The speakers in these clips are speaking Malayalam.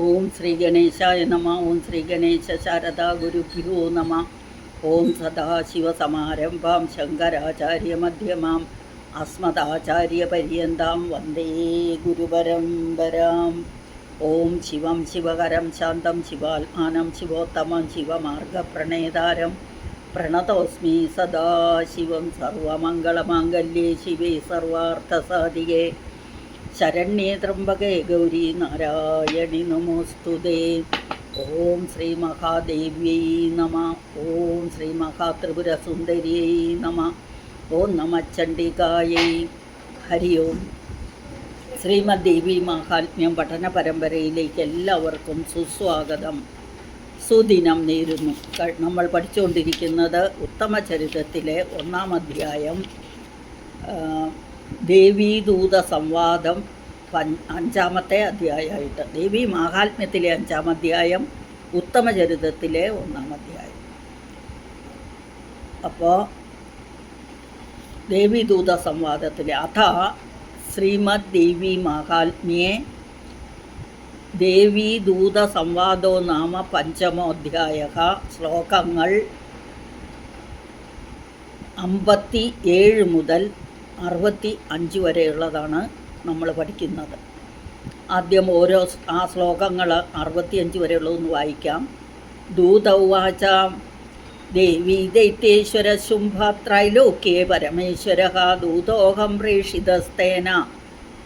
ഓം ശ്രീ ഗണേശായ നമ. ഓം ശ്രീ ഗണേശ ശാരദാ ഗുരുഭ്യോ നമ. ഓം സദാശിവസമാരംഭാം ശങ്കരാചാര്യമധ്യമാം അസ്മദാചാര്യപര്യന്താം വന്ദേ ഗുരുപരമ്പരാം. ഓം ശിവം ശിവകരം ശാന്തം ശിവാത്മാനം ശിവോത്തമം ശിവമാർഗപ്രണേതാരം പ്രണതോസ്മി സദാശിവം. സർവമംഗളമാംഗല്യേ ശിവേ സർവാർത്ഥസാധികേ ശരണ്യേ ത്രംബകേ ഗൗരി നാരായണി നമോസ്തുതേ. ഓം ശ്രീ മഹാദേവ്യൈ നമ. ഓം ശ്രീ മഹാത്രിപുരസുന്ദര്यै നമ. ഓം നമ ചണ്ഡികായൈ. ഹരി ഓം. ശ്രീമദ് ദേവി മാഹാത്മ്യം പഠന പരമ്പരയിലേക്ക് എല്ലാവർക്കും സുസ്വാഗതം, സുദിനം നേരുന്നു. നമ്മൾ പഠിച്ചുകൊണ്ടിരിക്കുന്നത് ഉത്തമചരിതത്തിലെ 1-ാം അധ്യായം, ദേവീദൂത സംവാദം 5-ാമത്തെ അധ്യായമായിട്ട്. ദേവി മാഹാത്മ്യത്തിലെ 5-ാം അധ്യായം, ഉത്തമചരിതത്തിലെ 1-ാം അധ്യായം. അപ്പോൾ ദേവീദൂത സംവാദത്തിലെ അഥ ശ്രീമദ് ദേവി മാഹാത്മ്യേ ദേവീദൂത സംവാദോ നാമ 5-മോധ്യായഃ. ശ്ലോകങ്ങൾ 57 മുതൽ 65 വരെയുള്ളതാണ് നമ്മൾ പഠിക്കുന്നത്. ആദ്യം ഓരോ ആ ശ്ലോകങ്ങൾ 65 വരെയുള്ളതൊന്ന് വായിക്കാം. ദൂതൗവാച ദേവീ ദൈത്യേശ്വര ശുംഭത്രൈലോക്യേ പരമേശ്വരഃ ദൂതോഹം പ്രേഷിതസ്തേന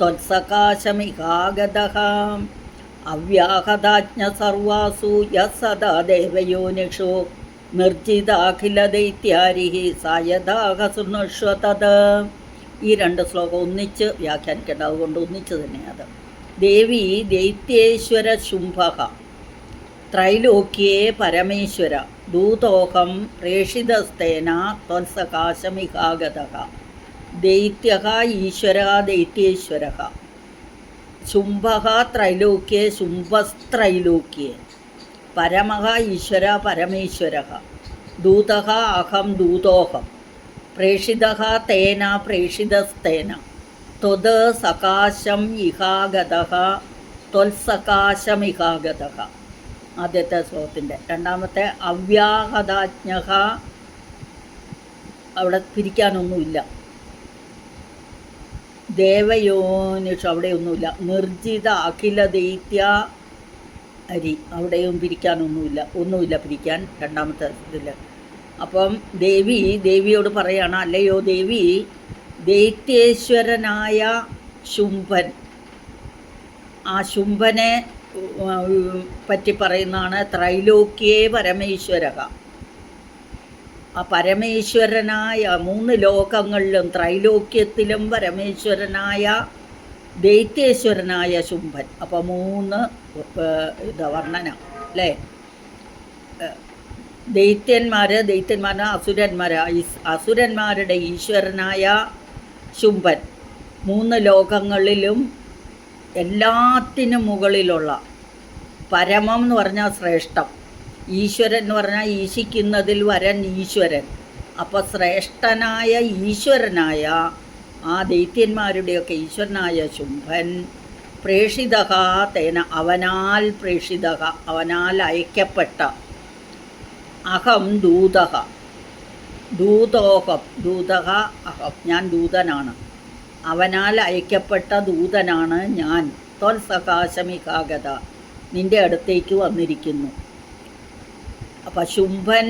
ത്വത്സകാശമികാഗതഃ അവ്യാഹതാജ്ഞ സർവാസു യഃ സദാ ദേവയോനിഷു നിർജിതാഖിലദൈത്യാരിഃ സായദാഹ ശൃണുഷ്വ തത്. ഈ 2 ശ്ലോകം ഒന്നിച്ച് വ്യാഖ്യാനിക്കേണ്ട, അതുകൊണ്ട് ഒന്നിച്ച് തന്നെ അത്. ദേവി ദൈത്യേശ്വര ശുംഭഃ ത്രൈലോക്യേ പരമേശ്വര ദൂതോഹം പ്രേഷിതസ്തേന ത്വത്സകാശമികാഗതഃ. ദൈത്യഃ ഈശ്വരഃ ദൈത്യേശ്വരഃ. ശുംഭഃ ത്രൈലോക്യേ ശുംഭസ്ത്രൈലോക്യേ. പരമഃ ഈശ്വര പരമേശ്വരഃ. ദൂതഃ അഹം ദൂതോഹം. പ്രേഷിതഃ തേന പ്രേഷിതസ്തേന. ത്വത് സകാശം ഇഹാഗതഃ ത്വത്സകാശമിഹാഗതഃ. ആദ്യത്തെ ശ്ലോകത്തിൻ്റെ. രണ്ടാമത്തെ അവ്യാഹതാജ്ഞഃ. അവിടെ പിരിക്കാനൊന്നുമില്ല. ദേവയോനിഷു അവിടെയൊന്നുമില്ല. നിർജിത അഖില ദൈത്യ അരി അവിടെയും ഒന്നുമില്ല പിരിക്കാൻ രണ്ടാമത്തെ ഇതിൽ. അപ്പം ദേവിയോട് പറയാണ്, അല്ലയോ ദേവി, ദൈത്യേശ്വരനായ ശുംഭൻ, ആ ശുംഭനെ പറ്റി പറയുന്നതാണ് ത്രൈലോക്യേ പരമേശ്വരഃ. ആ പരമേശ്വരനായ 3 ലോകങ്ങളിലും ത്രൈലോക്യത്തിലും പരമേശ്വരനായ ദൈത്യേശ്വരനായ ശുംഭൻ. അപ്പോൾ 3 വർണ്ണന അല്ലേ. ദൈത്യന്മാർ അസുരന്മാരുടെ ഈശ്വരനായ ശുംഭൻ 3 ലോകങ്ങളിലും എല്ലാത്തിനും മുകളിലുള്ള, പരമം എന്ന് പറഞ്ഞാൽ ശ്രേഷ്ഠം, ഈശ്വരൻ എന്ന് പറഞ്ഞാൽ ഈശിക്കുന്നതിൽ വരൻ ഈശ്വരൻ. അപ്പോൾ ശ്രേഷ്ഠനായ ഈശ്വരനായ ആ ദൈത്യന്മാരുടെയൊക്കെ ഈശ്വരനായ ശുംഭൻ പ്രേഷിതഃ തേന അവനാൽ പ്രേഷിതഃ അവനാൽ അയക്കപ്പെട്ട. അഹം ദൂതഃ ദൂതോഹം ദൂതഃ അഹം ഞാൻ ദൂതനാണ്, അവനാൽ അയക്കപ്പെട്ട ദൂതനാണ് ഞാൻ. ത്വത്സകാശമികാഗത നിൻ്റെ അടുത്തേക്ക് വന്നിരിക്കുന്നു. അപ്പം ശുംഭൻ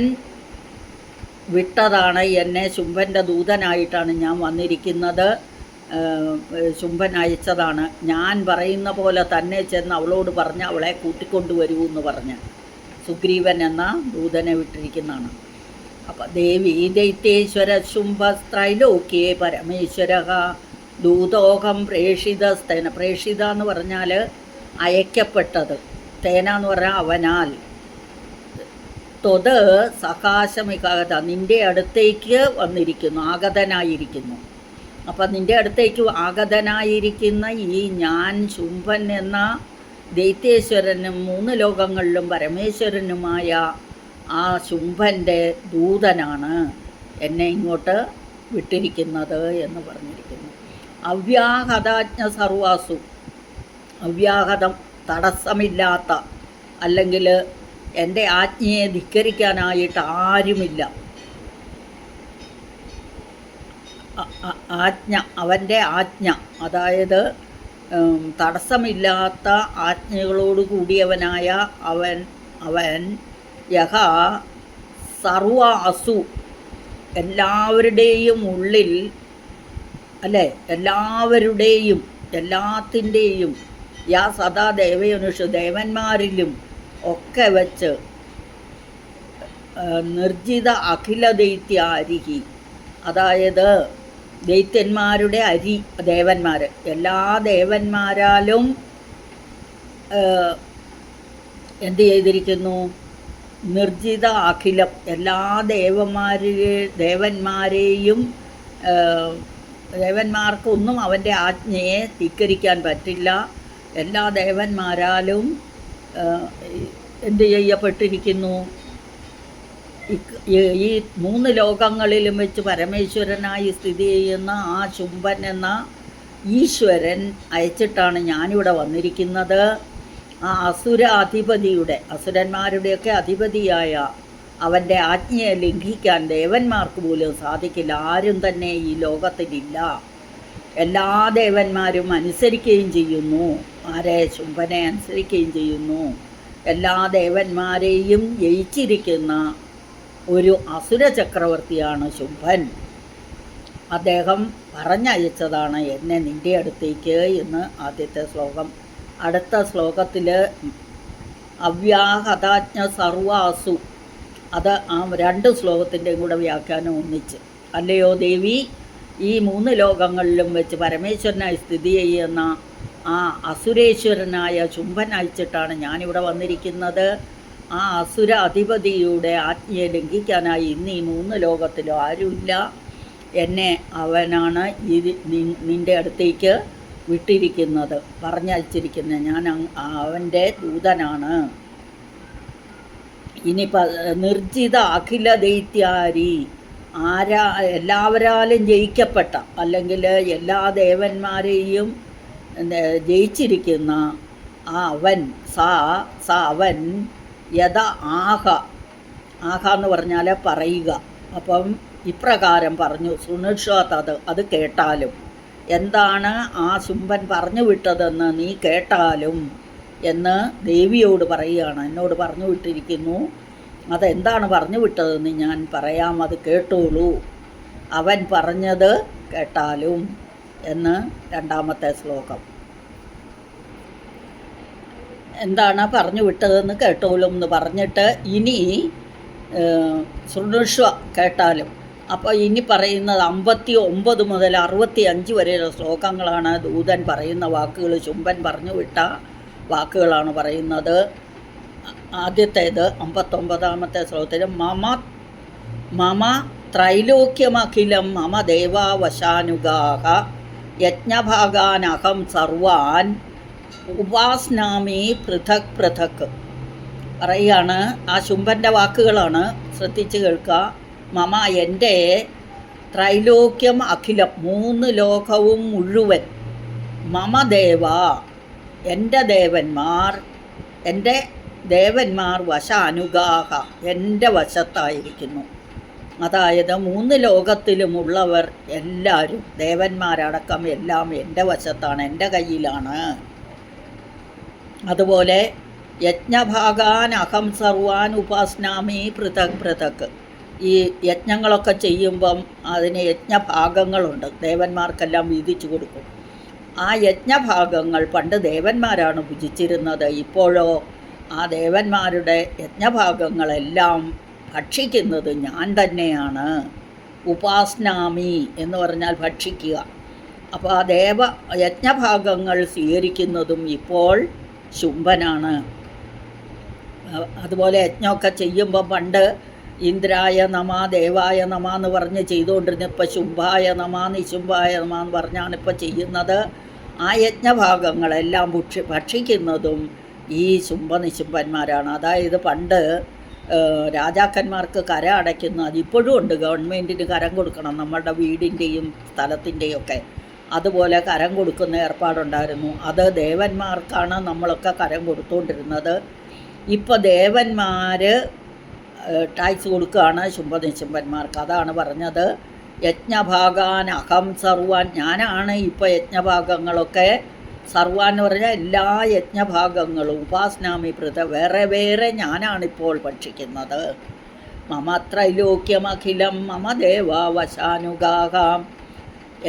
വിട്ടതാണ് എന്നെ, ശുംഭൻ്റെ ദൂതനായിട്ടാണ് ഞാൻ വന്നിരിക്കുന്നത്. ശുംഭൻ അയച്ചതാണ്. ഞാൻ പറയുന്ന പോലെ തന്നെ ചെന്ന് അവളോട് പറഞ്ഞ് അവളെ കൂട്ടിക്കൊണ്ടുവരൂ എന്ന് പറഞ്ഞ് സുഗ്രീവൻ എന്ന ദൂതനെ വിട്ടിരിക്കുന്നതാണ്. അപ്പം ദേവി ദൈത്യേശ്വര ശുംഭസ്ത്രൈലോക്യേ പരമേശ്വരഃ ദൂതോഹം പ്രേഷിതസ്തേന. പ്രേഷിത എന്ന് പറഞ്ഞാൽ അയക്കപ്പെട്ടത്, തേന എന്ന് പറഞ്ഞാൽ അവനാൽ. ത്വത് സകാശമികാഗത നിൻ്റെ അടുത്തേക്ക് വന്നിരിക്കുന്നു, ആഗതനായിരിക്കുന്നു. അപ്പം നിൻ്റെ അടുത്തേക്ക് ആഗതനായിരിക്കുന്ന ഈ ഞാൻ ശുംഭൻ എന്ന ദൈത്യേശ്വരനും 3 ലോകങ്ങളിലും പരമേശ്വരനുമായ ആ ശുംഭൻ്റെ ദൂതനാണ് എന്നെ ഇങ്ങോട്ട് വിട്ടിരിക്കുന്നത് എന്ന് പറഞ്ഞിരിക്കുന്നു. അവ്യാഹതാജ്ഞ സർവാസു. അവ്യാഹതം തടസ്സമില്ലാത്ത, അല്ലെങ്കിൽ എൻ്റെ ആജ്ഞയെ ധിക്കരിക്കാനായിട്ട് ആരുമില്ല. ആജ്ഞ, അവൻ്റെ ആജ്ഞ, അതായത് തടസ്സമില്ലാത്ത ആജ്ഞകളോട് കൂടിയവനായ അവൻ യഹ സർവ അസു, എല്ലാവരുടെയും ഉള്ളിൽ, അല്ലേ, എല്ലാവരുടെയും എല്ലാത്തിൻ്റെയും, യാ സദാ ദേവയനുഷു, ദേവന്മാരിലും ഒക്കെ വച്ച് നിർജിത അഖില ദൈത്യാരിഹി, അതായത് ദൈത്യന്മാരുടെ അരി, ദേവന്മാർ, എല്ലാ ദേവന്മാരാലും എന്ത് ചെയ്തിരിക്കുന്നു? നിർജിത അഖിലം, എല്ലാ ദേവന്മാരെയും ദേവന്മാർക്കൊന്നും അവൻ്റെ ആജ്ഞയെ ധിക്കരിക്കാൻ പറ്റില്ല. എല്ലാ ദേവന്മാരാലും എന്ത് ചെയ്യപ്പെട്ടിരിക്കുന്നു? ഈ 3 ലോകങ്ങളിലും വെച്ച് പരമേശ്വരനായി സ്ഥിതി ചെയ്യുന്ന ആ ശുംഭൻ എന്ന ഈശ്വരൻ അയച്ചിട്ടാണ് ഞാനിവിടെ വന്നിരിക്കുന്നത്. ആ അസുരന്മാരുടെയൊക്കെ അധിപതിയായ അവൻ്റെ ആജ്ഞയെ ലംഘിക്കാൻ ദേവന്മാർക്ക് പോലും സാധിക്കില്ല. ആരും തന്നെ ഈ ലോകത്തിലില്ല. എല്ലാ ദേവന്മാരും അനുസരിക്കുകയും ചെയ്യുന്നു. ആരെ? ശുംഭനെ അനുസരിക്കുകയും ചെയ്യുന്നു. എല്ലാ ദേവന്മാരെയും ജയിച്ചിരിക്കുന്ന ഒരു അസുര ചക്രവർത്തിയാണ് ശുംഭൻ. അദ്ദേഹം പറഞ്ഞയച്ചതാണ് എന്നെ നിൻ്റെ അടുത്തേക്ക് എന്ന് ആദ്യത്തെ ശ്ലോകം. അടുത്ത ശ്ലോകത്തിൽ അവ്യാഹതാജ്ഞ സർവാസു, അത് ആ 2 ശ്ലോകത്തിൻ്റെയും കൂടെ വ്യാഖ്യാനം ഒന്നിച്ച്. അല്ലയോ ദേവി, ഈ 3 ലോകങ്ങളിലും വെച്ച് പരമേശ്വരനായി സ്ഥിതി ചെയ്യുന്ന ആ അസുരേശ്വരനായ ശുംഭൻ അയച്ചിട്ടാണ് ഞാനിവിടെ വന്നിരിക്കുന്നത്. ആ അസുര അധിപതിയുടെ ആജ്ഞയെ ലംഘിക്കാനായി ഇന്ന് ഈ 3 ലോകത്തിലും ആരുമില്ല. എന്നെ അവനാണ് നിൻ്റെ അടുത്തേക്ക് വിട്ടിരിക്കുന്നത്, പറഞ്ഞയച്ചിരിക്കുന്നത്. ഞാൻ അവൻ്റെ ദൂതനാണ്. ഇനി നിർജിത അഖില ദൈത്യാരി, എല്ലാവരാലും ജയിക്കപ്പെട്ട, അല്ലെങ്കിൽ എല്ലാ ദേവന്മാരെയും ജയിച്ചിരിക്കുന്ന ആ അവൻ, അവൻ യഥ ആഹ എന്ന് പറഞ്ഞാൽ പറയുക. അപ്പം ഇപ്രകാരം പറഞ്ഞു, ശൃണുഷ്വതത്, അത് കേട്ടാലും. എന്താണ് ആ ശുംഭൻ പറഞ്ഞു വിട്ടതെന്ന് നീ കേട്ടാലും എന്ന് ദേവിയോട് പറയുകയാണ്. എന്നോട് പറഞ്ഞു വിട്ടിരിക്കുന്നു. അതെന്താണ് പറഞ്ഞു വിട്ടതെന്ന് ഞാൻ പറയാം, അത് കേട്ടോളൂ. അവൻ പറഞ്ഞത് കേട്ടാലും എന്ന് 2ാമത്തെ ശ്ലോകം. എന്താണ് പറഞ്ഞു വിട്ടതെന്ന് കേട്ടോളും എന്ന് പറഞ്ഞിട്ട് ഇനി ശൃണുഷ്വ, കേട്ടാലും. അപ്പോൾ ഇനി പറയുന്നത് 59 മുതൽ 65 വരെയുള്ള ശ്ലോകങ്ങളാണ് ദൂതൻ പറയുന്ന വാക്കുകൾ. ശുംഭൻ പറഞ്ഞു വിട്ട വാക്കുകളാണ് പറയുന്നത്. ആദ്യത്തേത് 59ാമത്തെ ശ്ലോകത്തിൽ മമ ത്രൈലോക്യമഖിലം മമ ദേവാവശാനുഗാഹ യജ്ഞഭാഗാനഹം സർവാൻ ഉപാസ്നാമി പൃഥക് പൃഥക് പറയുകയാണ്. ആ ശുംഭൻ്റെ വാക്കുകളാണ്, ശ്രദ്ധിച്ച് കേൾക്കുക. മമ, എൻ്റെ ത്രൈലോക്യം അഖിലം, 3 ലോകവും മുഴുവൻ, മമ ദേവ, എൻ്റെ ദേവന്മാർ വശാനുഗാഹ, എൻ്റെ വശത്തായിരിക്കുന്നു. അതായത് 3 ലോകത്തിലുമുള്ളവർ എല്ലാവരും, ദേവന്മാരടക്കം എല്ലാം എൻ്റെ വശത്താണ്, എൻ്റെ കയ്യിലാണ്. അതുപോലെ യജ്ഞഭാഗാൻ അഹം സർവാൻ ഉപാസ്നാമി പൃഥക് പൃഥക്, ഈ യജ്ഞങ്ങളൊക്കെ ചെയ്യുമ്പം അതിന് യജ്ഞഭാഗങ്ങളുണ്ട്, ദേവന്മാർക്കെല്ലാം വീതിച്ചു കൊടുക്കും. ആ യജ്ഞഭാഗങ്ങൾ പണ്ട് ദേവന്മാരാണ് ഭുജിച്ചിരുന്നത്. ഇപ്പോഴോ ആ ദേവന്മാരുടെ യജ്ഞഭാഗങ്ങളെല്ലാം ഭക്ഷിക്കുന്നത് ഞാൻ തന്നെയാണ്. ഉപാസ്നാമി എന്ന് പറഞ്ഞാൽ ഭക്ഷിക്കുക. അപ്പോൾ ആ യജ്ഞഭാഗങ്ങൾ സ്വീകരിക്കുന്നതും ഇപ്പോൾ ശുംഭനാണ്. അതുപോലെ യജ്ഞമൊക്കെ ചെയ്യുമ്പോൾ പണ്ട് ഇന്ദ്രായ നമ, ദേവായ നമ എന്ന് പറഞ്ഞ് ചെയ്തുകൊണ്ടിരുന്ന ഇപ്പോൾ ശുംഭായ നമ, നിശുംഭായ നമ എന്ന് പറഞ്ഞാണ് ഇപ്പോൾ ചെയ്യുന്നത്. ആ യജ്ഞഭാഗങ്ങളെല്ലാം ഭക്ഷിക്കുന്നതും ഈ ശുംഭനിശുംഭന്മാരാണ്. അതായത് പണ്ട് രാജാക്കന്മാർക്ക് കരം അടയ്ക്കുന്ന, അതിപ്പോഴും ഉണ്ട്, ഗവൺമെൻറ്റിന് കരം കൊടുക്കണം, നമ്മളുടെ വീടിൻ്റെയും സ്ഥലത്തിൻ്റെയും ഒക്കെ. അതുപോലെ കരം കൊടുക്കുന്ന ഏർപ്പാടുണ്ടായിരുന്നു. അത് ദേവന്മാർക്കാണ് നമ്മളൊക്കെ കരം കൊടുത്തുകൊണ്ടിരുന്നത്. ഇപ്പോൾ ദേവന്മാർ ടാക്സ് കൊടുക്കുകയാണ് ശുംഭനിശുംഭന്മാർക്ക്. അതാണ് പറഞ്ഞത് യജ്ഞഭാഗാൻ അഹം സർവാൻ, ഞാനാണ് ഇപ്പോൾ യജ്ഞഭാഗങ്ങളൊക്കെ, സർവാൻ എന്ന് പറഞ്ഞാൽ എല്ലാ യജ്ഞഭാഗങ്ങളും ഉപാസ്നാമി പൃഥ, വേറെ വേറെ ഞാനാണിപ്പോൾ ഭക്ഷിക്കുന്നത്. മമ ത്രൈലോക്യമഖിലം മമ ദേവാവശാനുഗാഹാം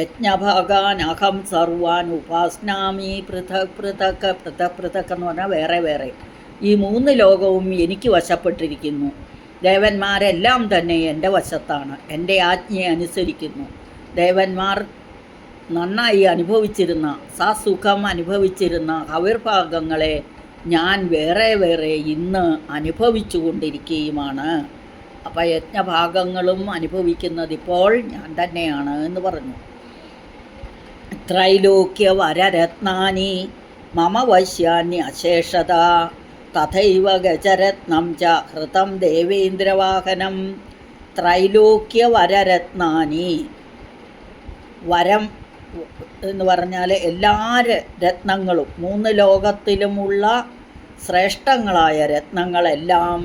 യജ്ഞഭാഗാൻ അഹം സർവാൻ ഉപാസ്നാമി പൃഥക് പൃഥക്. പൃഥക് പൃഥക് എന്ന് പറഞ്ഞാൽ വേറെ വേറെ. ഈ 3 ലോകവും എനിക്ക് വശപ്പെട്ടിരിക്കുന്നു. ദേവന്മാരെല്ലാം തന്നെ എൻ്റെ വശത്താണ്, എൻ്റെ ആജ്ഞയെ അനുസരിക്കുന്നു. ദേവന്മാർ നന്നായി അനുഭവിച്ചിരുന്ന, സസുഖം അനുഭവിച്ചിരുന്ന ഹവിർഭാഗങ്ങളെ ഞാൻ വേറെ വേറെ ഇന്ന് അനുഭവിച്ചു കൊണ്ടിരിക്കുകയുമാണ്. അപ്പോൾ യജ്ഞഭാഗങ്ങളും അനുഭവിക്കുന്നതിപ്പോൾ ഞാൻ തന്നെയാണ് എന്ന് പറഞ്ഞു. ത്രൈലോക്യ വരരത്നാനി മമ വശ്യാന്യശേഷത തഥൈവ ഗജരത്നം ച ഹൃതം ദേവേന്ദ്രവാഹനം. ത്രൈലോക്യ വരരത്നാനി, വരം എന്ന് പറഞ്ഞാൽ എല്ലാ രത്നങ്ങളും, 3 ലോകത്തിലുമുള്ള ശ്രേഷ്ഠങ്ങളായ രത്നങ്ങളെല്ലാം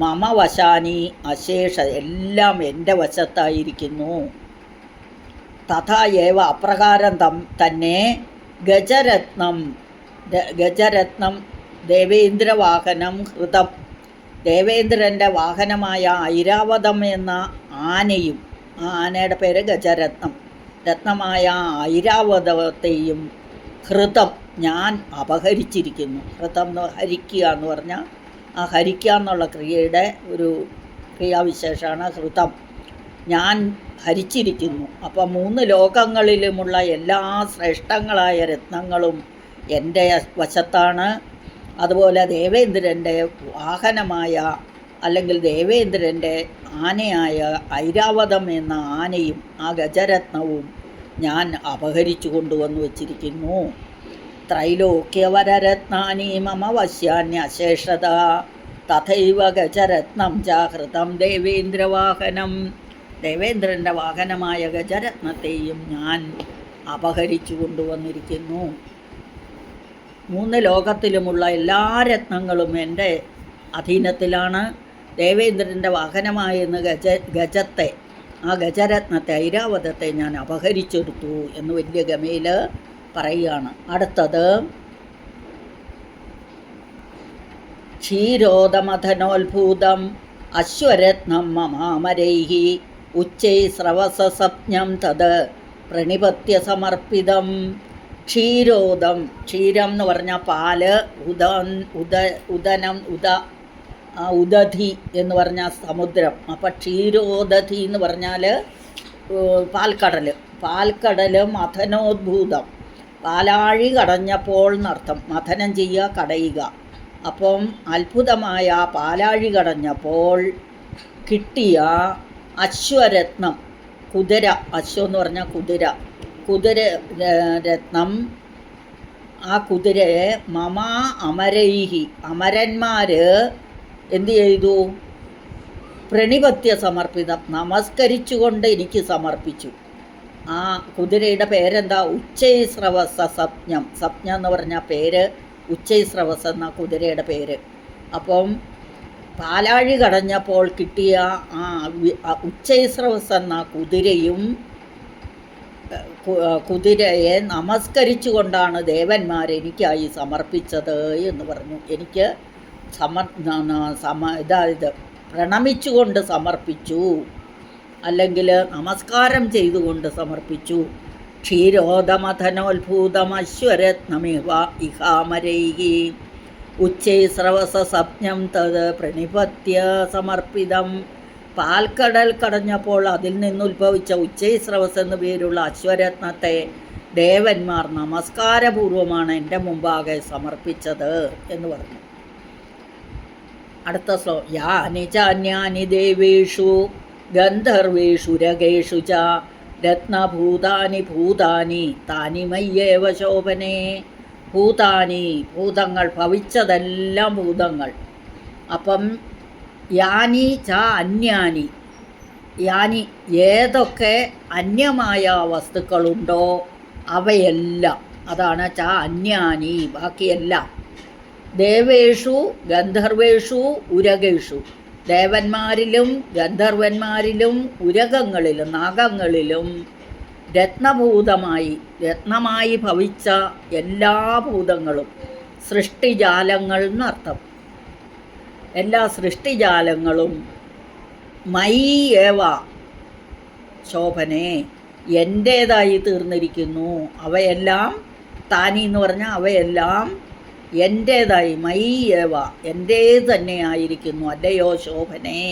മമ വശാനി അശേഷ, എല്ലാം എൻ്റെ വശത്തായിരിക്കുന്നു. തഥാ ഏവ, അപ്രകാരം തന്നെ ഗജരത്നം ദേവേന്ദ്രവാഹനം ഹൃതം, ദേവേന്ദ്രൻ്റെ വാഹനമായ ഐരാവതം എന്ന ആനയും, ആ ആനയുടെ പേര് ഗജരത്നം, രത്നമായ ഐരാവതത്തെയും ഹൃതം ഞാൻ അപഹരിച്ചിരിക്കുന്നു. ഹൃതം എന്ന് ഹരിക്കുക എന്ന് പറഞ്ഞാൽ ആ ഹരിക്കുക എന്നുള്ള ക്രിയയുടെ ഒരു ക്രിയാവിശേഷമാണ് ഹൃതം. ഞാൻ ഹരിച്ചിരിക്കുന്നു. അപ്പം 3 ലോകങ്ങളിലുമുള്ള എല്ലാ ശ്രേഷ്ഠങ്ങളായ രത്നങ്ങളും എൻ്റെ വശത്താണ്. അതുപോലെ ദേവേന്ദ്രൻ്റെ വാഹനമായ, അല്ലെങ്കിൽ ദേവേന്ദ്രൻ്റെ ആനയായ ഐരാവതം എന്ന ആനയും ആ ഗജരത്നവും ഞാൻ അപഹരിച്ചു കൊണ്ടുവന്നു വച്ചിരിക്കുന്നു. ത്രൈലോക്യവരരത്നാനി മമ വശ്യാന്യശേഷത തഥൈവ ഗജരത്നം ച ഹൃതം ദേവേന്ദ്രവാഹനം. ദേവേന്ദ്രൻ്റെ വാഹനമായ ഗജരത്നത്തെയും ഞാൻ അപഹരിച്ചു കൊണ്ടുവന്നിരിക്കുന്നു. 3 ലോകത്തിലുമുള്ള എല്ലാ രത്നങ്ങളും എൻ്റെ അധീനത്തിലാണ്. ദേവേന്ദ്രൻ്റെ വാഹനമായെന്ന് ഗജത്തെ, ആ ഗജരത്നത്തെ, ഐരാവതത്തെ ഞാൻ അപഹരിച്ചെടുത്തു എന്ന് വലിയ ഗമയിൽ പറയുകയാണ്. അടുത്തത് ക്ഷീരോദമഥനോത്ഭൂതം അശ്വരത്നം മമാമരൈഹി ഉച്ചൈ സ്രവസസപ്നം തത് പ്രണിപത്യ സമർപ്പിതം. ക്ഷീരോദം, ക്ഷീരം എന്ന് പറഞ്ഞാൽ പാല്, ഉദധി എന്ന് പറഞ്ഞാൽ സമുദ്രം. അപ്പം ക്ഷീരോദധി എന്ന് പറഞ്ഞാൽ പാൽക്കടൽ. മഥനോദ്ഭൂതം, പാലാഴി കടഞ്ഞപ്പോൾ എന്നർത്ഥം. മഥനം ചെയ്യുക, കടയുക. അപ്പം അത്ഭുതമായ പാലാഴി കടഞ്ഞപ്പോൾ കിട്ടിയ അശ്വരത്നം, കുതിര, അശ്വം എന്ന് പറഞ്ഞാൽ കുതിര രത്നം. ആ കുതിരയെ മമ അമരൈഹി, അമരന്മാർ എന്തു ചെയ്തു? പ്രണിപത്യ സമർപ്പിതം, നമസ്കരിച്ചുകൊണ്ട് എനിക്ക് സമർപ്പിച്ചു. ആ കുതിരയുടെ പേരെന്താ? ഉച്ചൈസ്രവസ സപ്നം. സപ്നം എന്ന് പറഞ്ഞ പേര് ഉച്ചൈസ്രവസ് എന്ന കുതിരയുടെ പേര്. അപ്പം പാലാഴി കടഞ്ഞപ്പോൾ കിട്ടിയ ആ ഉച്ചൈസ്രവസ് എന്ന കുതിരയെ നമസ്കരിച്ചു കൊണ്ടാണ് ദേവന്മാർ എനിക്കായി സമർപ്പിച്ചത് എന്ന് പറഞ്ഞു. എനിക്ക് പ്രണമിച്ചുകൊണ്ട് സമർപ്പിച്ചു, അല്ലെങ്കിൽ നമസ്കാരം ചെയ്തുകൊണ്ട് സമർപ്പിച്ചു. ക്ഷീരോദമഥനോത്ഭൂതമശ്വരത്നമിവ ഇഹാമരൈഹി ഉച്ചൈസ്രവസ സപ്നം തത് പ്രണിപത്യ സമർപ്പിതം. പാൽക്കടൽ കടഞ്ഞപ്പോൾ അതിൽ നിന്നുത്ഭവിച്ച ഉച്ചൈസ്രവസ് എന്നു പേരുള്ള അശ്വരത്നത്തെ ദേവന്മാർ നമസ്കാരപൂർവമാണ് എൻ്റെ മുമ്പാകെ സമർപ്പിച്ചത് എന്ന് പറഞ്ഞു. അടുത്ത യാനി ചാന്യാനി ദേവേഷു ഗന്ധർവേഷു രഗേഷു ച രത്നഭൂതാനി ഭൂതാനി താനി മയ്യേവ ശോഭനേ. ഭൂതാനി, ഭൂതങ്ങൾ, ഭവിച്ചതെല്ലാം ഭൂതങ്ങൾ. അപ്പം യാനി ച അന്യാനി, യാനി ഏതൊക്കെ അന്യമായ വസ്തുക്കളുണ്ടോ അവയെല്ലാം, അതാണ് അന്യാനി, ബാക്കിയെല്ലാം. ദേവേഷു ഗന്ധർവേഷു ഉരകേഷു, ദേവന്മാരിലും ഗന്ധർവന്മാരിലും ഉരകങ്ങളിലും നാഗങ്ങളിലും രത്നമായി ഭവിച്ച എല്ലാ ഭൂതങ്ങളും, സൃഷ്ടിജാലങ്ങൾ എന്നർത്ഥം, എല്ലാ സൃഷ്ടിജാലങ്ങളും മയി ഏവ ശോഭനെ എൻ്റേതായി തീർന്നിരിക്കുന്നു. അവയെല്ലാം താനി എന്ന് പറഞ്ഞാൽ അവയെല്ലാം എൻ്റേതായി, മയി ഏവ എൻ്റെ തന്നെയായിരിക്കുന്നു. അല്ലയോ ശോഭനെ,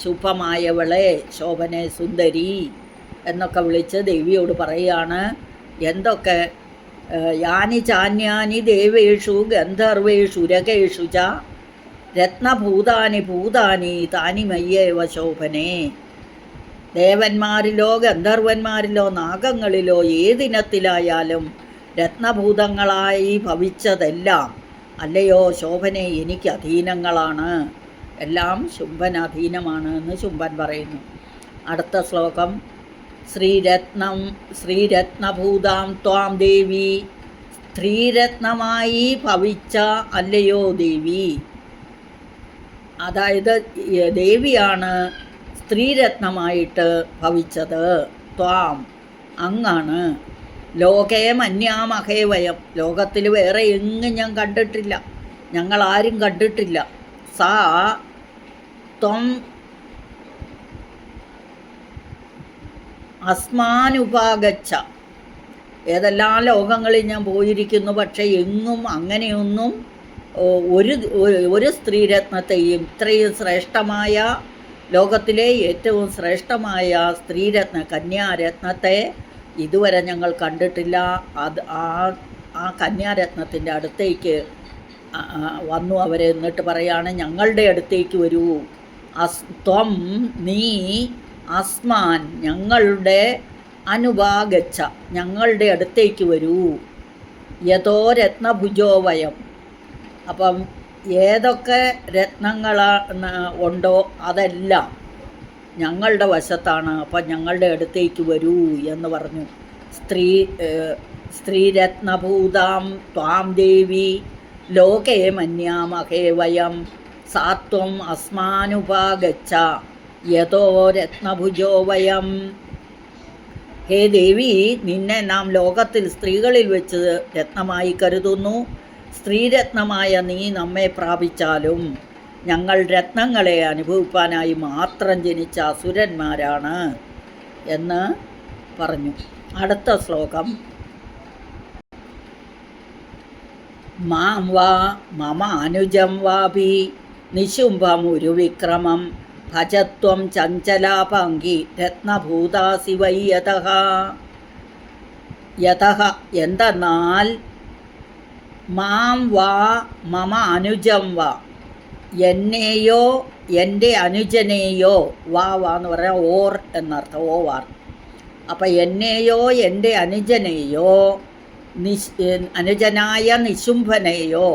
ശുഭമായവളെ, ശോഭനെ, സുന്ദരി എന്നൊക്കെ വിളിച്ച് ദേവിയോട് പറയുകയാണ്. എന്തൊക്കെ യാനി ചാന്യാനി ദേവേഷു ഗന്ധർവേഷു ഉരകേഷു ച രത്നഭൂതാനി ഭൂതാനി താനി മയ്യേവ ശോഭനെ. ദേവന്മാരിലോ ഗന്ധർവന്മാരിലോ നാഗങ്ങളിലോ ഏതിനത്തിലായാലും രത്നഭൂതങ്ങളായി ഭവിച്ചതെല്ലാം അല്ലയോ ശോഭനെ എനിക്ക് അധീനങ്ങളാണ്, എല്ലാം ശുംഭൻ അധീനമാണ് എന്ന് ശുംഭൻ പറയുന്നു. അടുത്ത ശ്ലോകം ശ്രീരത്നഭൂതാം ത്വാം ദേവി, സ്ത്രീരത്നമായി ഭവിച്ച അല്ലയോ ദേവി. അതായത് ദേവിയാണ് സ്ത്രീരത്നമായിട്ട് ഭവിച്ചത്. ത്വാം അങ്ങാണ്. ലോകേ മന്യാമഹേ വയം, ലോകത്തിൽ വേറെ എങ്ങും ഞാൻ കണ്ടിട്ടില്ല, ഞങ്ങളാരും കണ്ടിട്ടില്ല. സാ ത്വം അസ്മാനുപാഗച്ഛ, ഏതെല്ലാം ലോകങ്ങളിൽ ഞാൻ പോയിരിക്കുന്നു, പക്ഷേ എങ്ങും അങ്ങനെയൊന്നും ഒരു സ്ത്രീരത്നത്തെയും, ഇത്രയും ശ്രേഷ്ഠമായ ലോകത്തിലെ ഏറ്റവും ശ്രേഷ്ഠമായ സ്ത്രീരത്ന കന്യാരത്നത്തെ ഇതുവരെ ഞങ്ങൾ കണ്ടിട്ടില്ല. അത് ആ കന്യാരത്നത്തിൻ്റെ അടുത്തേക്ക് വന്നു അവരെ. എന്നിട്ട് പറയാണ്, ഞങ്ങളുടെ അടുത്തേക്ക് വരൂ. ത്വം നീ അസ്മാൻ ഞങ്ങളുടെ അനുഭാഗച്ഛ ഞങ്ങളുടെ അടുത്തേക്ക് വരൂ. യഥോ രത്നഭുജോ വയം, അപ്പം ഏതൊക്കെ രത്നങ്ങൾ ഉണ്ടോ അതെല്ലാം ഞങ്ങളുടെ വശത്താണ്, അപ്പം ഞങ്ങളുടെ അടുത്തേക്ക് വരൂ എന്ന് പറഞ്ഞു. സ്ത്രീരത്നഭൂതാം ത്വാം ദേവി ലോകേ മന്യാമഹേ വയം സാത്വം അസ്മാനുപാഗച്ഛ യഥോ രത്നഭുജോ വയം. ഹേ ദേവി, നിന്നെ നാം ലോകത്തിൽ സ്ത്രീകളിൽ വെച്ച് രത്നമായി കരുതുന്നു. സ്ത്രീരത്നമായ നീ നമ്മെ പ്രാപിച്ചാലും ഞങ്ങൾ രത്നങ്ങളെ അനുഭവിപ്പാനായി മാത്രം ജനിച്ച അസുരന്മാരാണ് എന്ന് പറഞ്ഞു. അടുത്ത ശ്ലോകം മാം വാ മമ അനുജം വാപി നിശുംഭമുരുവിക്രമം ഭജത്വം ചഞ്ചലാപാങ്കി രത്നഭൂതാസി വൈ യതഃ. എന്തെന്നാൽ മാം വാ മമ അനുജം വാ, എന്നെയോ എൻ്റെ അനുജനെയോ, വാ എന്ന് പറയാം ഓർ എന്നർത്ഥം, ഓവാർ. അപ്പം എന്നെയോ എൻ്റെ അനുജനെയോ അനുജനായ നിശുംഭനെയോ,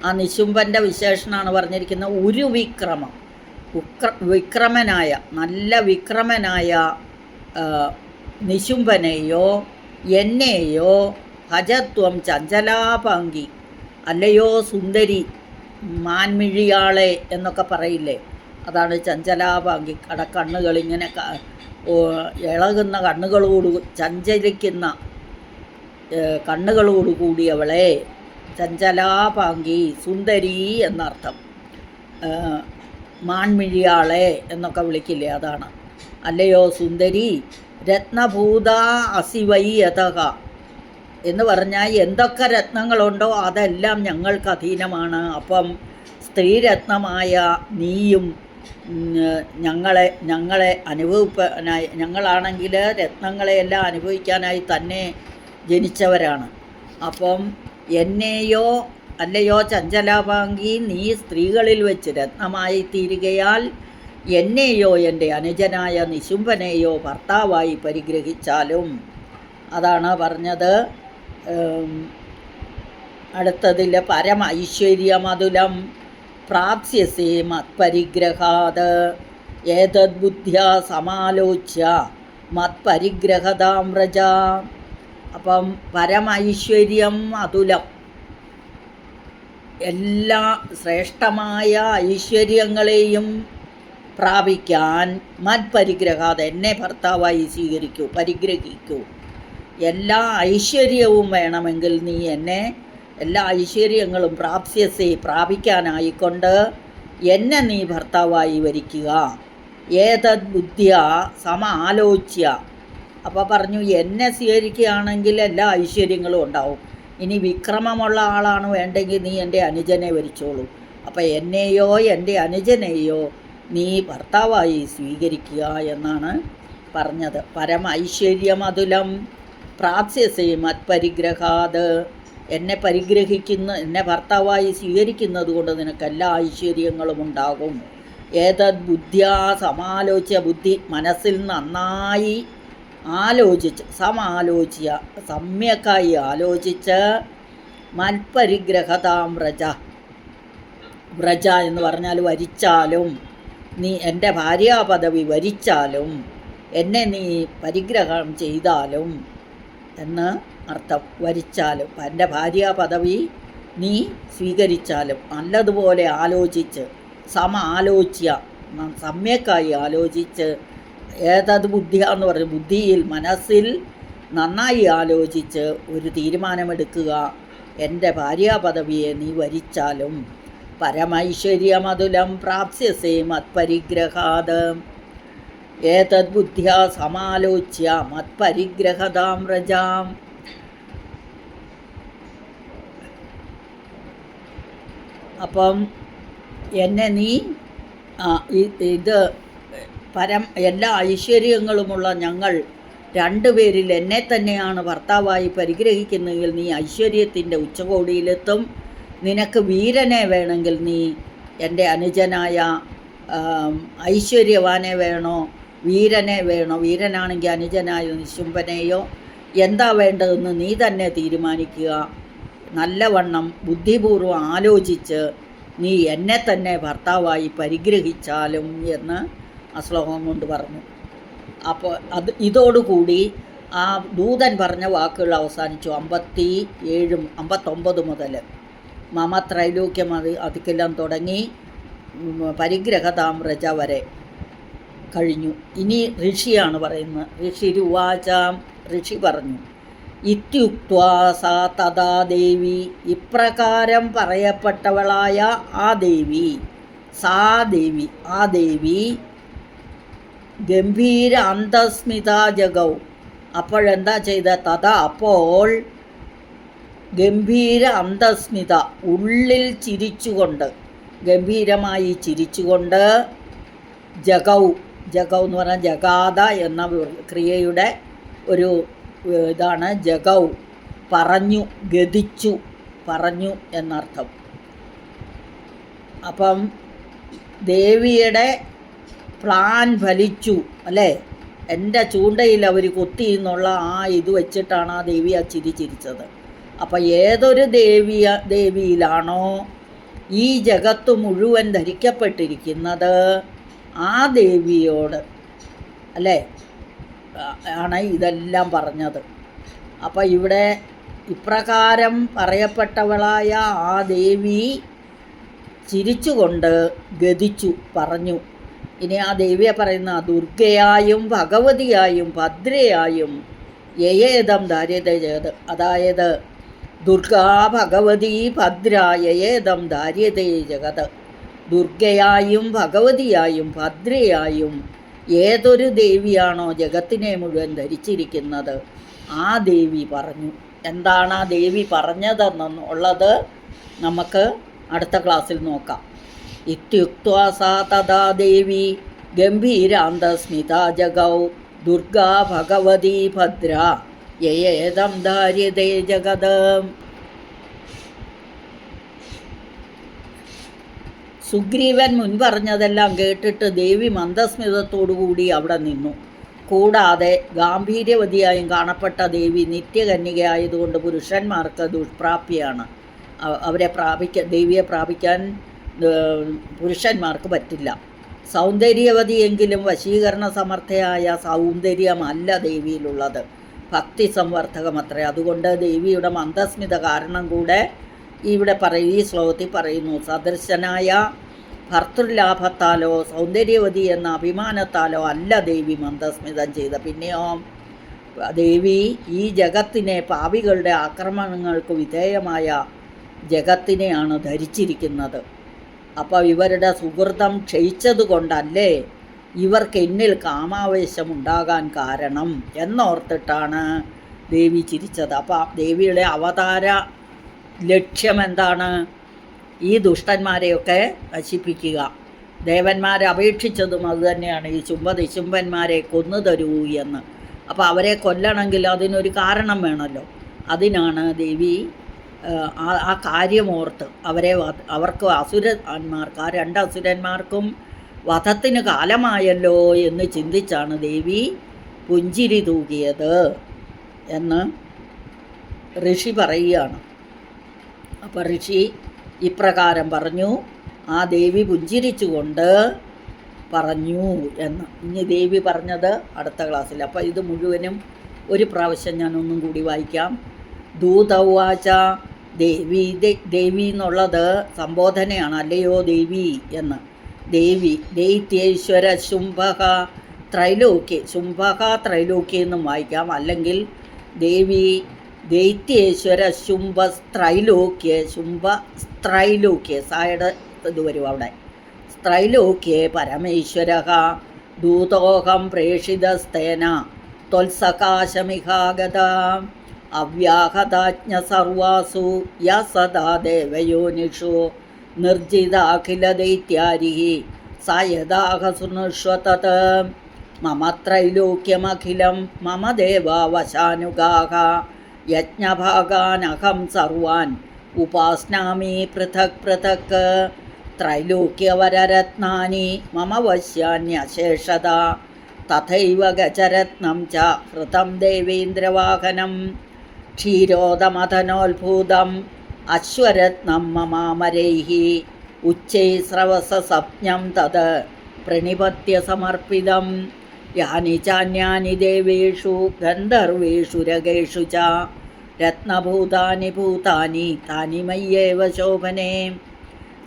ആ നിശുംഭൻ്റെ വിശേഷണമാണ് പറഞ്ഞിരിക്കുന്നത്. ഉരുവിക്രമം, വിക്രമനായ നല്ല വിക്രമനായ നിശുംഭനെയോ എന്നെയോ ഭജത്വം ചഞ്ചലാപാങ്കി, അല്ലയോ സുന്ദരി മാൻമിഴിയാളെ എന്നൊക്കെ പറയില്ലേ, അതാണ് ചഞ്ചലാപാങ്കി. കണ്ണുകളിങ്ങനെ ഇളകുന്ന കണ്ണുകളോട്, ചഞ്ചലിക്കുന്ന കണ്ണുകളോടുകൂടി അവളെ ചഞ്ചലാപാങ്കി, സുന്ദരി എന്നർത്ഥം. മാൻമിഴിയാളെ എന്നൊക്കെ വിളിക്കില്ലേ, അതാണ്. അല്ലയോ സുന്ദരി, രത്നഭൂത അസിവൈ യതഃ എന്ന് പറഞ്ഞാൽ എന്തൊക്കെ രത്നങ്ങളുണ്ടോ അതെല്ലാം ഞങ്ങൾക്ക് അധീനമാണ്. അപ്പം സ്ത്രീരത്നമായ നീയും ഞങ്ങളെ അനുഭവിക്കാനായി, ഞങ്ങളാണെങ്കിൽ രത്നങ്ങളെയെല്ലാം അനുഭവിക്കാനായി തന്നെ ജനിച്ചവരാണ്. അപ്പം എന്നെയോ അല്ലയോ ചഞ്ചലാപാങ്കി, നീ സ്ത്രീകളിൽ വെച്ച് രത്നമായി തീരുകയാൽ എന്നെയോ എൻ്റെ അനുജനായ നിശുംഭനെയോ ഭർത്താവായി പരിഗ്രഹിച്ചാലും, അതാണ് പറഞ്ഞത്. അടുത്തതിൽ പരമ ഐശ്വര്യമതുലം പ്രാപ്സ്യസേ മത്പരിഗ്രഹാത് ഏതദ്ബുദ്ധ്യാ സമാലോച്യ മത്പരിഗ്രഹതാം വ്രജ. അപ്പം പരമൈശ്വര്യം അതുലം, എല്ലാ ശ്രേഷ്ഠമായ ഐശ്വര്യങ്ങളെയും പ്രാപിക്കാൻ മത്പരിഗ്രഹാത് എന്നെ ഭർത്താവായി സ്വീകരിക്കൂ, പരിഗ്രഹിക്കൂ. എല്ലാ ഐശ്വര്യവും വേണമെങ്കിൽ നീ എന്നെ, എല്ലാ ഐശ്വര്യങ്ങളും പ്രാപ്സ്യസേ പ്രാപിക്കാനായിക്കൊണ്ട് എന്നെ നീ ഭർത്താവായി വരിക്കുക. ഏതദ് ബുദ്ധിയ ആലോച്യ. അപ്പോൾ പറഞ്ഞു, എന്നെ സ്വീകരിക്കുകയാണെങ്കിൽ എല്ലാ ഐശ്വര്യങ്ങളും ഉണ്ടാവും. ഇനി വിക്രമമുള്ള ആളാണ് വേണ്ടെങ്കിൽ നീ എൻ്റെ അനുജനെ വരിച്ചോളൂ. അപ്പം എന്നെയോ എൻ്റെ അനുജനെയോ നീ ഭർത്താവായി സ്വീകരിക്കുക എന്നാണ് പറഞ്ഞത്. പരമൈശ്വര്യമതുലം പ്രാപ്സ്യസേ മത്പരിഗ്രഹാത്. എന്നെ എന്നെ ഭർത്താവായി സ്വീകരിക്കുന്നത് കൊണ്ട് നിനക്ക് എല്ലാ ഐശ്വര്യങ്ങളും ഉണ്ടാകും. ഏതദ് ബുദ്ധ്യാ സമാലോച്യ, ബുദ്ധി മനസ്സിൽ നന്നായി ആലോചിച്ച്, സമാലോച്യ സമ്യക്കായി ആലോചിച്ച്, മൽപരിഗ്രഹതാം വ്രജ. വ്രജ എന്ന് പറഞ്ഞാൽ വരിച്ചാലും, നീ എൻ്റെ ഭാര്യാപദവി വരിച്ചാലും, എന്നെ നീ പരിഗ്രഹം ചെയ്താലും എന്ന് അർത്ഥം. വരിച്ചാലും എൻ്റെ ഭാര്യാപദവി നീ സ്വീകരിച്ചാലും നല്ലതുപോലെ ആലോചിച്ച്, ആലോച്യ സമ്യക്കായി ആലോചിച്ച്, ഏതത് ബുദ്ധിയ എന്ന് പറഞ്ഞു, ബുദ്ധിയിൽ മനസ്സിൽ നന്നായി ആലോചിച്ച് ഒരു തീരുമാനമെടുക്കുക. എൻ്റെ ഭാര്യാപദവിയെ നീ വരിച്ചാലും പരമൈശ്വര്യമതുലം പ്രാപ്സ്യസേ മത്പരിഗ്രഹാത്. ഏതദ് ബുദ്ധ്യാ സമാലോച്യ മത്പരിഗ്രഹതാം വ്രജാം. അപ്പം എന്നെ നീ ഇത് എല്ലാ ഐശ്വര്യങ്ങളുമുള്ള ഞങ്ങൾ രണ്ടുപേരിൽ എന്നെ തന്നെയാണ് ഭർത്താവായി പരിഗ്രഹിക്കുന്നതെങ്കിൽ നീ ഐശ്വര്യത്തിൻ്റെ ഉച്ചകോടിയിലെത്തും. നിനക്ക് വീരനെ വേണമെങ്കിൽ നീ എൻ്റെ അനുജനായ ഐശ്വര്യവാനെ വേണോ, വീരനെ വേണോ, വീരനാണെങ്കിൽ അനുജനായ നിശുംഭനെയോ, എന്താ വേണ്ടതെന്ന് നീ തന്നെ തീരുമാനിക്കുക. നല്ലവണ്ണം ബുദ്ധിപൂർവ്വം ആലോചിച്ച് നീ എന്നെ തന്നെ ഭർത്താവായി പരിഗ്രഹിച്ചാലും എന്ന് ആ ശ്ലോകം കൊണ്ട് പറഞ്ഞു. അപ്പോൾ ഇതോടുകൂടി ആ ദൂതൻ പറഞ്ഞ വാക്കുകൾ അവസാനിച്ചു. 57, 59 മുതൽ മമ ത്രൈലോക്യം അതിക്കെല്ലാം തുടങ്ങി പരിഗ്രഹതാം വ്രജ വരെ കഴിഞ്ഞു. ഇനി ഋഷിയാണ് പറയുന്നത്. ഋഷി പറഞ്ഞു, ഇത്യുക്ത്വാ സാ തഥാ ദേവി. ഇപ്രകാരം പറയപ്പെട്ടവളായ ആ ദേവി, ആ ദേവി ഗംഭീര അന്തസ്മിത ജഗൗ. അപ്പോഴെന്താ ചെയ്ത? തഥാ അപ്പോൾ ഗംഭീര അന്തസ്മിത, ഉള്ളിൽ ചിരിച്ചുകൊണ്ട്, ഗംഭീരമായി ചിരിച്ചുകൊണ്ട്, ജഗൗ എന്ന് പറഞ്ഞാൽ ജഗാത എന്ന ക്രിയയുടെ ഒരു ഇതാണ് ജഗൗ. പറഞ്ഞു, ഗതിച്ചു, പറഞ്ഞു എന്നർത്ഥം. അപ്പം ദേവിയുടെ പ്ലാൻ ഫലിച്ചു അല്ലേ? എൻ്റെ ചൂണ്ടയിൽ അവർ കൊത്തി എന്നുള്ള ആ ഇത് വെച്ചിട്ടാണ് ആ ദേവി ആ ചിരിച്ചത്. അപ്പം ഏതൊരു ദേവിയിലാണോ ഈ ജഗത്ത് മുഴുവൻ ധരിക്കപ്പെട്ടിരിക്കുന്നത്, ആ ദേവിയോട് അല്ലേ ആണ് ഇതെല്ലാം പറഞ്ഞത്. അപ്പം ഇവിടെ ഇപ്രകാരം പറയപ്പെട്ടവളായ ആ ദേവി ചിരിച്ചുകൊണ്ട് ഗതിച്ചു, പറഞ്ഞു. ഇനി ആ ദേവിയെ പറയുന്ന ദുർഗയായും ഭഗവതിയായും ഭദ്രയായും യയേദം ധാര്യതേ ജഗത്. അതായത് ദുർഗാ ഭഗവതി ഭദ്ര യയേദം ധാര്യതേ ജഗത്. ദുർഗയായും ഭഗവതിയായും ഭദ്രയായും ഏതൊരു ദേവിയാണോ ജഗത്തിനെ മുഴുവൻ ധരിച്ചിരിക്കുന്നത് ആ ദേവി പറഞ്ഞു. എന്താണ് ആ ദേവി പറഞ്ഞതെന്നുള്ളത് നമുക്ക് അടുത്ത ക്ലാസ്സിൽ നോക്കാം. ഇത്യുക്ത്വാ സാ തഥാ ദേവി ഗംഭീരാന്തസ്മിത ജഗൗ ദുർഗാ ഭഗവതി ഭദ്ര യയേദം ധാര്യതേ ജഗത്. സുഗ്രീവൻ മുൻപറഞ്ഞതെല്ലാം കേട്ടിട്ട് ദേവി മന്ദസ്മിതത്തോടുകൂടി അവിടെ നിന്നു. കൂടാതെ ഗാംഭീര്യവതിയായും കാണപ്പെട്ട ദേവി നിത്യകന്യകയായതുകൊണ്ട് പുരുഷന്മാർക്ക് ദുഷ്പ്രാപ്യയാണ്. ദേവിയെ പ്രാപിക്കാൻ പുരുഷന്മാർക്ക് പറ്റില്ല. സൗന്ദര്യവതിയെങ്കിലും വശീകരണ സമർത്ഥയായ സൗന്ദര്യമല്ല ദേവിയിലുള്ളത്, ഭക്തി സംവർദ്ധകമത്രേ. അതുകൊണ്ട് ദേവിയുടെ മന്ദസ്മിത കാരണം കൂടെ ഇവിടെ ഈ ശ്ലോകത്തിൽ പറയുന്നു. സദൃശനായ ഭർത്തൃലാഭത്താലോ സൗന്ദര്യവതി എന്ന അഭിമാനത്താലോ അല്ല ദേവി മന്ദസ്മിതം ചെയ്ത. പിന്നെയോ ദേവി ഈ ജഗത്തിനെ, പാപികളുടെ ആക്രമണങ്ങൾക്ക് വിധേയമായ ജഗത്തിനെയാണ് ധരിച്ചിരിക്കുന്നത്. അപ്പോൾ ഇവരുടെ സുഹൃതം ക്ഷയിച്ചതുകൊണ്ടല്ലേ ഇവർക്ക് എന്നിൽ കാമാവേശമുണ്ടാകാൻ കാരണം എന്നോർത്തിട്ടാണ് ദേവി ചിരിച്ചത്. അപ്പോൾ ദേവിയുടെ അവതാര ലക്ഷ്യം എന്താണ്? ഈ ദുഷ്ടന്മാരെയൊക്കെ നശിപ്പിക്കുക. ദേവന്മാരെ അപേക്ഷിച്ചതും അതുതന്നെയാണ്, ഈ നിശുംഭന്മാരെ കൊന്നു തരൂ എന്ന്. അപ്പോൾ അവരെ കൊല്ലണമെങ്കിൽ അതിനൊരു കാരണം വേണമല്ലോ. അതിനാണ് ദേവി ആ കാര്യമോർത്ത് അവർക്ക് അസുരന്മാർക്ക്, ആ 2 അസുരന്മാർക്കും വധത്തിന് കാലമായല്ലോ എന്ന് ചിന്തിച്ചാണ് ദേവി പുഞ്ചിരി തൂകിയത് എന്ന് ഋഷി പറയുകയാണ്. അപ്പോൾ ഋഷി ഇപ്രകാരം പറഞ്ഞു, ആ ദേവി പുഞ്ചിരിച്ചുകൊണ്ട് പറഞ്ഞു എന്ന്. ഇനി ദേവി പറഞ്ഞത് അടുത്ത ക്ലാസ്സിൽ. അപ്പോൾ ഇത് മുഴുവനും ഒരു പ്രാവശ്യം ഞാനൊന്നും കൂടി വായിക്കാം. ദൂതവാച, ദേവി എന്നുള്ളത് സംബോധനയാണ്, അല്ലയോ ദേവി എന്ന്. ദേവി ദൈത്യേശ്വര ശുംഭക ത്രൈലോക്യ, ശുംഭക ത്രൈലോക്യ എന്നും വായിക്കാം. അല്ലെങ്കിൽ ദേവി ദൈത്യേശ്വര ശുംഭസ്ത്രൈലോക്യ, ശുംഭസ്ത്രൈലോക്യ, സായുടെ ഇത് വരും അവിടെ. സ്ത്രൈലോക്യേ പരമേശ്വര ദൂതോഹം പ്രേഷിതസ്തേന ത്വത്സകാശമിഹാഗത അവ്യാഹതാജ്ഞ സർവാസു യ സദാ ദേവയോനിഷു നിർജിതാഖിലദൈത്യാരി സയദാഹസുനുഷ്വതത് മമ ത്രൈലോക്യമഖിലം മമ ദേവാവശാനുഗാഹ യജ്ഞഭാഗാനഹം സർവാൻ ഉപാസ്നാമി പൃഥക് പൃഥക് ത്രൈലോക്യവരരത്നാനി മമ വശ്യാന്യശേഷത തഥൈവ ഗജരത്നം ച ഹൃതം ദേവേന്ദ്രവാഹനം ക്ഷീരോദമഥനോത്ഭൂതം അശ്വരത്നം മമാമരൈഃ ഉച്ചൈസ്രവസസപ്നം തത് പ്രണിപത്യ സമർപ്പിതം യാനി ചാന്യാനി ദേവേഷു ഗന്ധർവേഷു രഗേഷു ച രത്നഭൂതാനി ഭൂതാനി താനി മയ്യേവ ശോഭനേ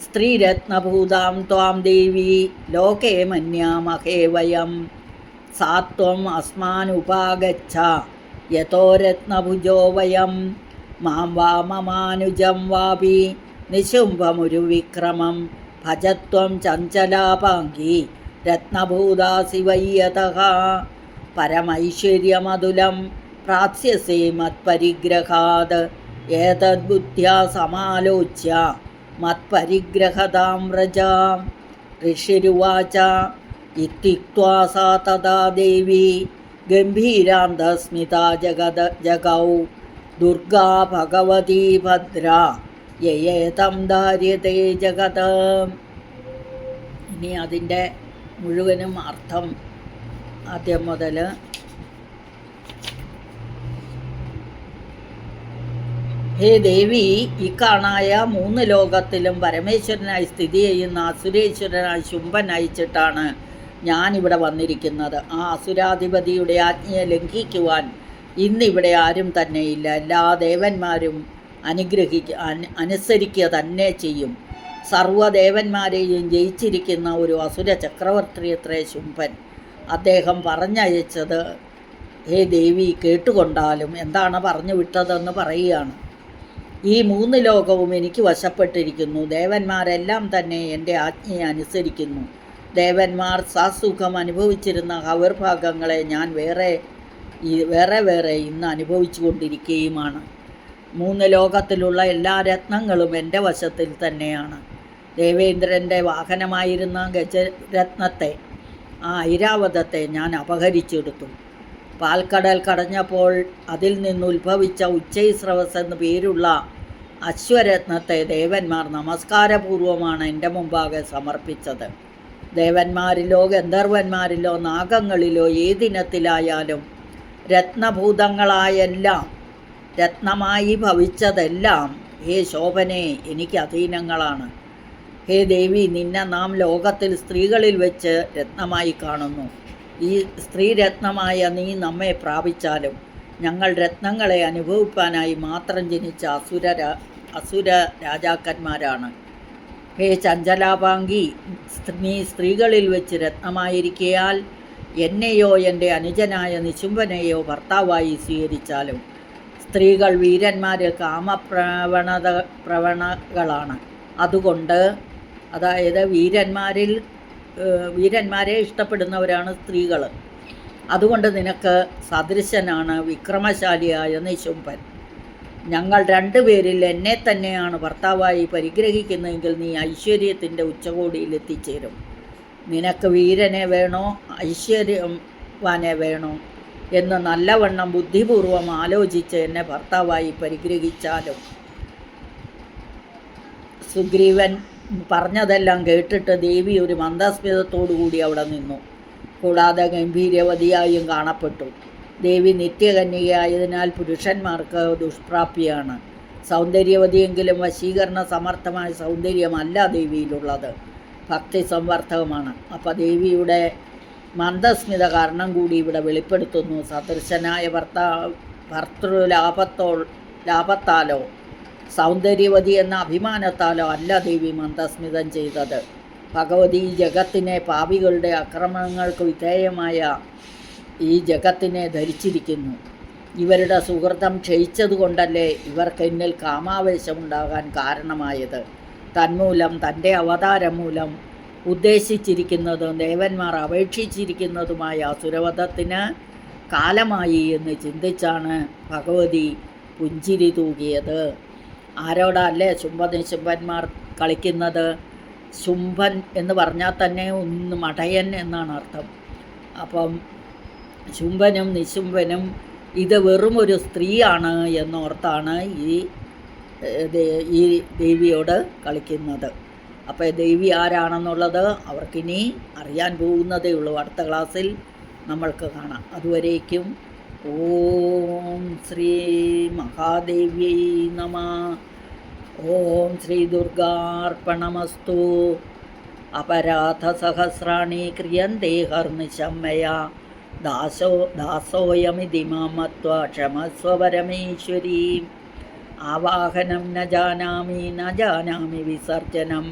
സ്ത്രീരത്നഭൂതാം ത്വാം ദേവി ലോകേ മന്യാമഹേ വയം സാത്വം അസ്മാനുപാഗച്ഛ യതോ രത്നഭുജോ വയം മാം വാ മമാനുജം വാപി നിശുംഭമുരുവിക്രമം ഭജത്വം ചഞ്ചലാപാംഗി രത്നഭൂതാസി വയ്യതഃ പരമൈശ്വര്യമതുലം പ്രാപ്സ്യസേ മത്പരിഗ്രഹാത് ഏതദ്ബുദ്ധ്യാ സമാലോച്യ മത്പരിഗ്രഹതാം വ്രജ. ഋഷിരുവാച ഇത്യുക്ത്വാ സാ തഥാ ദേവി ഗംഭീരാന്തസ്മിതാ ജഗൗ ദുർഗാ ഭഗവതി ഭദ്ര യയേതം ധാര്യതേ ജഗത്. ഇനി അതിൻ്റെ മുഴുവനും അർത്ഥം ആദ്യം മുതൽ. ഹേ ദേവി, ഇക്കാണായ 3 ലോകത്തിലും പരമേശ്വരനായി സ്ഥിതി ചെയ്യുന്ന അസുരേശ്വരനായി ശുംഭൻ അയച്ചിട്ടാണ് ഞാനിവിടെ വന്നിരിക്കുന്നത്. ആ അസുരാധിപതിയുടെ ആജ്ഞയെ ലംഘിക്കുവാൻ ഇന്നിവിടെ ആരും തന്നെയില്ല. എല്ലാ ദേവന്മാരും അനുസരിക്കുക തന്നെ ചെയ്യും. സർവ്വദേവന്മാരെയും ജയിച്ചിരിക്കുന്ന ഒരു അസുര ചക്രവർത്തിയത്രേ ശുംഭൻ. അദ്ദേഹം പറഞ്ഞയച്ചത് ഹേ ദേവി കേട്ടുകൊണ്ടാലും. എന്താണ് പറഞ്ഞു വിട്ടതെന്ന് പറയുകയാണ്. ഈ 3 ലോകവും എനിക്ക് വശപ്പെട്ടിരിക്കുന്നു. ദേവന്മാരെല്ലാം തന്നെ എൻ്റെ ആജ്ഞയെ അനുസരിക്കുന്നു. ദേവന്മാർ സാസുഖം അനുഭവിച്ചിരുന്ന ഹവിർഭാഗങ്ങളെ ഞാൻ വേറെ ഇന്ന് അനുഭവിച്ചു കൊണ്ടിരിക്കുകയുമാണ്. 3 ലോകത്തിലുള്ള എല്ലാ രത്നങ്ങളും എൻ്റെ വശത്തിൽ തന്നെയാണ്. ദേവേന്ദ്രൻ്റെ വാഹനമായിരുന്ന ഗജരത്നത്തെ, ആ ഐരാവതത്തെ ഞാൻ അപഹരിച്ചെടുത്തു. പാൽക്കടൽ കടഞ്ഞപ്പോൾ അതിൽ നിന്നുത്ഭവിച്ച ഉച്ചൈസ്രവസ് എന്നു പേരുള്ള അശ്വരത്നത്തെ ദേവന്മാർ നമസ്കാരപൂർവമാണ് എൻ്റെ മുമ്പാകെ സമർപ്പിച്ചത്. ദേവന്മാരിലോ ഗന്ധർവന്മാരിലോ നാഗങ്ങളിലോ ഏതിനത്തിലായാലും രത്നഭൂതങ്ങളായെല്ലാം രത്നമായി ഭവിച്ചതെല്ലാം ഹേ ശോഭനെ എനിക്ക് അധീനങ്ങളാണ്. ഹേ ദേവി, നിന്നെ നാം ലോകത്തിൽ സ്ത്രീകളിൽ വെച്ച് രത്നമായി കാണുന്നു. ഈ സ്ത്രീരത്നമായ നീ നമ്മെ പ്രാപിച്ചാലും ഞങ്ങൾ രത്നങ്ങളെ അനുഭവിപ്പാനായി മാത്രം ജനിച്ച അസുര രാജാക്കന്മാരാണ്. ഹേ ചഞ്ചലാപാംഗി, നീ സ്ത്രീകളിൽ വെച്ച് രത്നമായിരിക്കയാൽ എന്നെയോ എൻ്റെ അനുജനായ നിശുംഭനെയോ ഭർത്താവായി സ്വീകരിച്ചാലും സ്ത്രീകൾ വീരന്മാരിൽ പ്രവണകളാണ്. അതുകൊണ്ട് അതായത് വീരന്മാരെ ഇഷ്ടപ്പെടുന്നവരാണ് സ്ത്രീകൾ. അതുകൊണ്ട് നിനക്ക് സദൃശനാണ് വിക്രമശാലിയായ നിശുംഭൻ. ഞങ്ങൾ രണ്ടുപേരിൽ എന്നെ തന്നെയാണ് ഭർത്താവായി പരിഗ്രഹിക്കുന്നതെങ്കിൽ നീ ഐശ്വര്യത്തിൻ്റെ ഉച്ചകോടിയിൽ എത്തിച്ചേരും. നിനക്ക് വീരനെ വേണോ ഐശ്വര്യവാനെ വേണോ എന്ന് നല്ലവണ്ണം ബുദ്ധിപൂർവം ആലോചിച്ച് എന്നെ ഭർത്താവായി പരിഗ്രഹിച്ചാലും. സുഗ്രീവൻ പറഞ്ഞതെല്ലാം കേട്ടിട്ട് ദേവി ഒരു മന്ദസ്മിതത്തോടുകൂടി അവിടെ നിന്നു. കൂടാതെ ഗംഭീരവതിയായും കാണപ്പെട്ടു. ദേവി നിത്യകന്യകയായതിനാൽ പുരുഷന്മാർക്ക് ദുഷ്പ്രാപ്തിയാണ്. സൗന്ദര്യവതിയെങ്കിലും വശീകരണ സമർത്ഥമായ സൗന്ദര്യമല്ല ദേവിയിലുള്ളത്, ഭക്തി സംവർദ്ധകമാണ്. അപ്പോൾ ദേവിയുടെ മന്ദസ്മിത കാരണം കൂടി ഇവിടെ വെളിപ്പെടുത്തുന്നു. സദൃശനായ ലാഭത്താലോ സൗന്ദര്യവതി എന്ന അഭിമാനത്താലോ അല്ല ദേവി മന്ദസ്മിതം ചെയ്തത്. ഭഗവതി ജഗത്തിനെ പാപികളുടെ ആക്രമണങ്ങൾക്ക് വിധേയമായ ഈ ജഗത്തിനെ ധരിച്ചിരിക്കുന്നു. ഇവരുടെ സുഹൃത്തം ക്ഷയിച്ചതുകൊണ്ടല്ലേ ഇവർക്ക് എന്നിൽ കാമാവേശമുണ്ടാകാൻ കാരണമായത്. തന്മൂലം തൻ്റെ അവതാരം മൂലം ഉദ്ദേശിച്ചിരിക്കുന്നതും ദേവന്മാർ അപേക്ഷിച്ചിരിക്കുന്നതുമായ അസുരവധത്തിന് കാലമായി എന്ന് ചിന്തിച്ചാണ് ഭഗവതി പുഞ്ചിരി തൂകിയത്. ആരോടല്ലേ ശുംഭനിശുംഭന്മാർ കളിക്കുന്നത്? ശുംഭൻ എന്ന് പറഞ്ഞാൽ തന്നെ ഒന്ന് മടയൻ എന്നാണ് അർത്ഥം. അപ്പം ശുംഭനും നിശുംഭനും ഇത് വെറുമൊരു സ്ത്രീയാണ് എന്നോർത്താണ് ഈ ദേവിയോട് കളിക്കുന്നത്. അപ്പോൾ ദേവി ആരാണെന്നുള്ളത് അവർക്കിനി അറിയാൻ പോകുന്നതേ ഉള്ളൂ. അടുത്ത ക്ലാസ്സിൽ നമ്മൾക്ക് കാണാം. അതുവരേക്കും ഓം ശ്രീ മഹാദേവ്യൈ നമഃ. ഓം ശ്രീ ദുർഗാർപ്പണമസ്തു. അപരാധസഹസ്രാണി ക്രിയന്തേ ഹർനിശം മയാ ദാസോയമിതി മാം മത്വാ ക്ഷമസ്വ പരമേശ്വരീ. ആവാഹനം ന ജാനാമി വിസർജനം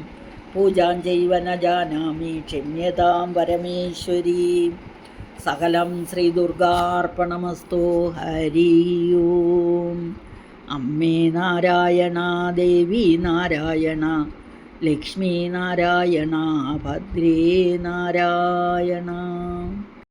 പൂജാം ചൈവ ന ജാനാമി ക്ഷമ്യതാം പരമേശ്വരീ. സകലം ശ്രീ ദുർഗാർപ്പണമസ്തു. ഹരി ഓം. അമ്മേ നാരായണ, ദേവി നാരായണ, ലക്ഷ്മീ നാരായണ, ഭദ്രേ നാരായണ.